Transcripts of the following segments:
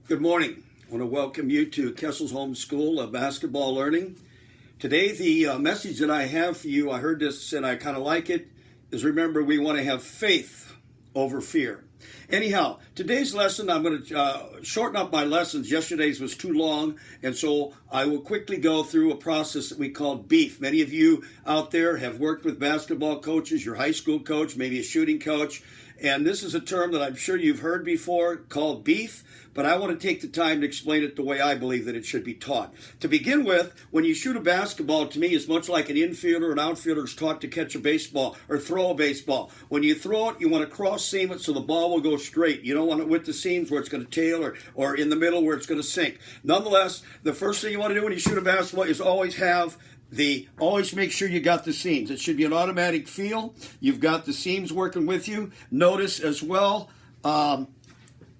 Good morning. I want to welcome you to Kessel's Home School of Basketball Learning. Today, the message that I have for you, I heard this and I kind of like it, is remember we want to have faith over fear. Anyhow, today's lesson, I'm going to shorten up my lessons. Yesterday's was too long, and so I will quickly go through a process that we call BEEF. Many of you out there have worked with basketball coaches, your high school coach, maybe a shooting coach, and this is a term that I'm sure you've heard before called BEEF, but I want to take the time to explain it the way I believe that it should be taught. To begin with, when you shoot a basketball, to me, it's much like an infielder or an outfielder is taught to catch a baseball or throw a baseball. When you throw it, you want to cross seam it so the ball will go straight. You don't want it with the seams where it's going to tail or in the middle where it's going to sink. Nonetheless, the first thing you want to do when you shoot a basketball is always make sure you got the seams. It should be an automatic feel. You've got the seams working with you. Notice as well,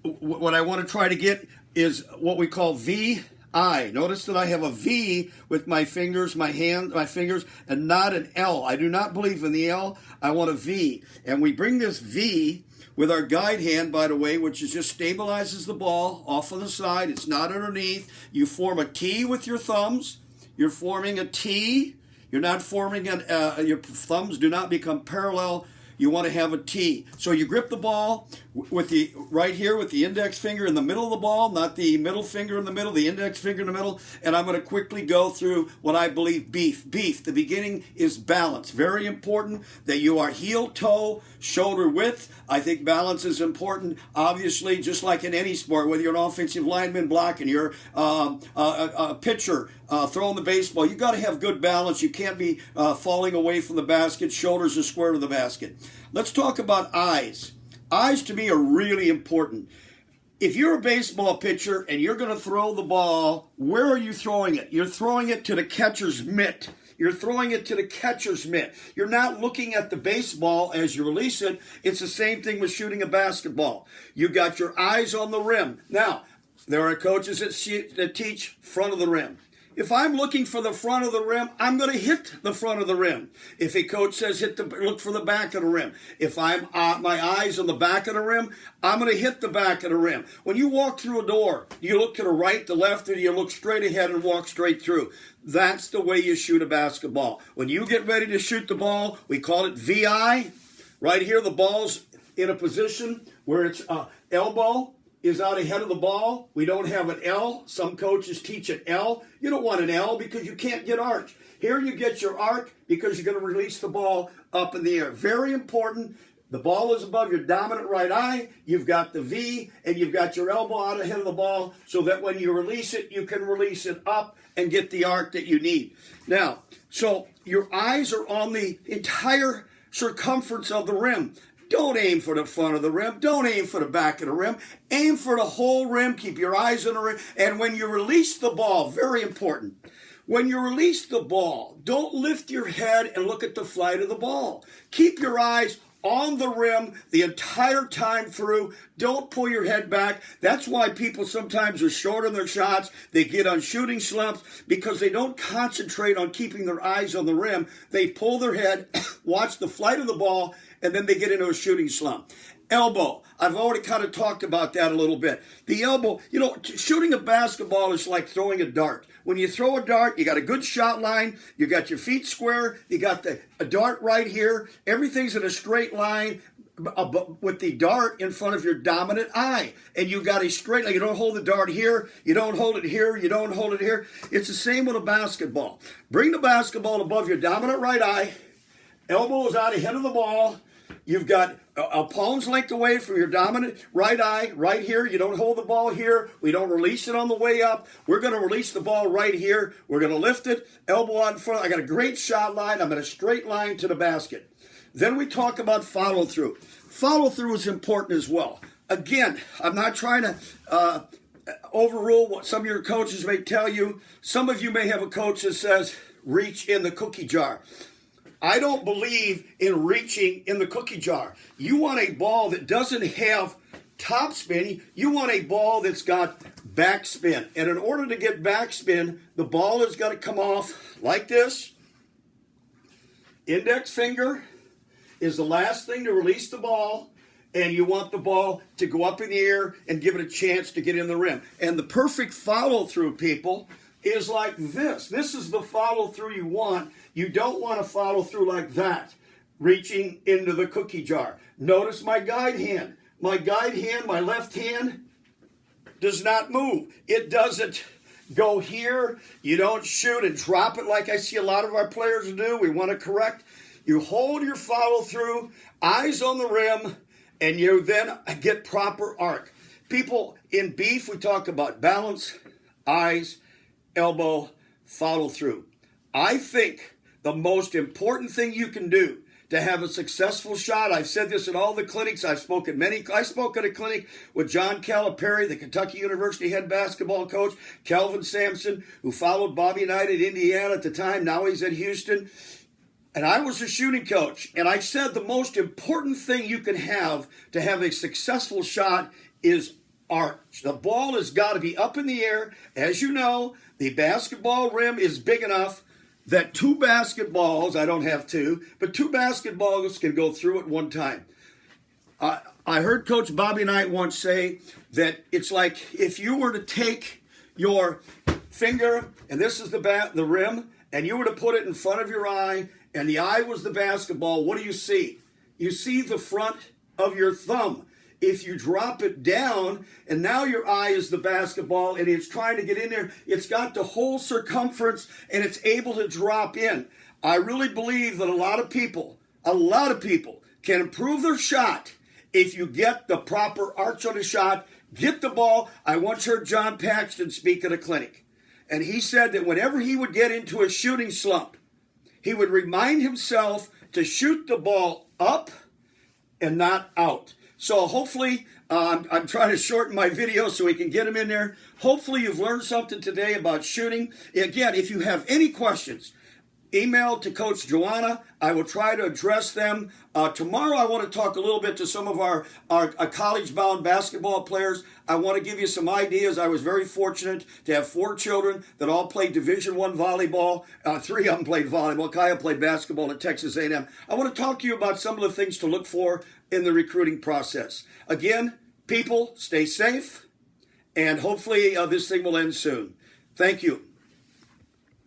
what I want to try to get is what we call VI. Notice that I have a V with my fingers, my fingers, and not an L. I do not believe in the L. I want a V. And we bring this V with our guide hand, by the way, which is just stabilizes the ball off on the side. It's not underneath. You form a T with your thumbs. You're forming a T. You're not forming your thumbs do not become parallel. You want to have a T. So you grip the ball with right here with the index finger in the middle of the ball, not the middle finger in the middle, the index finger in the middle. And I'm going to quickly go through what I believe BEEF. BEEF, the beginning is balance. Very important that you are heel, toe, shoulder width. I think balance is important, obviously, just like in any sport, whether you're an offensive lineman blocking, you're a pitcher throwing the baseball. You've got to have good balance. You can't be falling away from the basket. Shoulders are square to the basket. Let's talk about eyes. Eyes to me are really important. If you're a baseball pitcher and you're going to throw the ball, where are you throwing it? You're throwing it to the catcher's mitt. You're throwing it to the catcher's mitt. You're not looking at the baseball as you release it. It's the same thing with shooting a basketball. You got your eyes on the rim. Now, there are coaches that teach front of the rim. If I'm looking for the front of the rim, I'm going to hit the front of the rim. If a coach says look for the back of the rim. If I'm my eyes on the back of the rim, I'm going to hit the back of the rim. When you walk through a door, do you look to the right, the left, or do you look straight ahead and walk straight through? That's the way you shoot a basketball. When you get ready to shoot the ball, we call it VI. Right here, the ball's in a position where it's elbow is out ahead of the ball. We don't have an L. Some coaches teach an L. You don't want an L because you can't get arch. Here you get your arc because you're going to release the ball up in the air. Very important. The ball is above your dominant right eye. You've got the V, and you've got your elbow out ahead of the ball so that when you release it, you can release it up and get the arc that you need. Now, so your eyes are on the entire circumference of the rim. Don't aim for the front of the rim. Don't aim for the back of the rim. Aim for the whole rim. Keep your eyes on the rim. And when you release the ball, very important, when you release the ball, don't lift your head and look at the flight of the ball. Keep your eyes on the rim the entire time through. Don't pull your head back. That's why people sometimes are short on their shots. They get on shooting slumps because they don't concentrate on keeping their eyes on the rim. They pull their head, watch the flight of the ball, and then they get into a shooting slump. Elbow. I've already kind of talked about that a little bit. The elbow, shooting a basketball is like throwing a dart. When you throw a dart, you got a good shot line, you got your feet square, you got a dart right here. Everything's in a straight line with the dart in front of your dominant eye. And you got a straight line. You don't hold the dart here, you don't hold it here, you don't hold it here. It's the same with a basketball. Bring the basketball above your dominant right eye. Elbow is out ahead of the ball. You've got a palm's length away from your dominant right eye, right here. You don't hold the ball here. We don't release it on the way up. We're going to release the ball right here. We're going to lift it, elbow out in front. I got a great shot line. I'm in a straight line to the basket. Then we talk about follow through. Follow through is important as well. Again, I'm not trying to overrule what some of your coaches may tell you. Some of you may have a coach that says, reach in the cookie jar. I don't believe in reaching in the cookie jar. You want a ball that doesn't have top spin. You want a ball that's got backspin. And in order to get backspin, the ball has got to come off like this. Index finger is the last thing to release the ball. and you want the ball to go up in the air and give it a chance to get in the rim. And the perfect follow-through, people, is like this. This is the follow-through you want. You don't want to follow through like that, reaching into the cookie jar. Notice my guide hand. My guide hand, my left hand, does not move. It doesn't go here. You don't shoot and drop it like I see a lot of our players do. We want to correct. You hold your follow-through, eyes on the rim, and you then get proper arc. People, in beef, we talk about balance, eyes, elbow, follow-through. I think the most important thing you can do to have a successful shot, I've said this at all the clinics, I spoke at a clinic with John Calipari, the Kentucky University head basketball coach, Kelvin Sampson, who followed Bobby Knight at Indiana at the time, now he's at Houston. And I was a shooting coach, and I said the most important thing you can have to have a successful shot is arch. The ball has got to be up in the air. As you know, the basketball rim is big enough that two basketballs, I don't have two, but two basketballs can go through at one time. I heard Coach Bobby Knight once say that it's like if you were to take your finger, and this is the rim, and you were to put it in front of your eye, and the eye was the basketball, what do you see? You see the front of your thumb. If you drop it down, and now your eye is the basketball, and it's trying to get in there, it's got the whole circumference, and it's able to drop in. I really believe that a lot of people can improve their shot if you get the proper arch on the shot, get the ball. I once heard John Paxton speak at a clinic, and he said that whenever he would get into a shooting slump, he would remind himself to shoot the ball up and not out. So hopefully, I'm trying to shorten my video so we can get them in there. Hopefully you've learned something today about shooting. Again, if you have any questions, email to Coach Joanna. I will try to address them. Tomorrow I want to talk a little bit to some of our college-bound basketball players. I want to give you some ideas. I was very fortunate to have 4 children that all played Division I volleyball. 3 of them played volleyball. Kaya played basketball at Texas A&M. I want to talk to you about some of the things to look for in the recruiting process. Again, people, stay safe, and hopefully this thing will end soon. Thank you.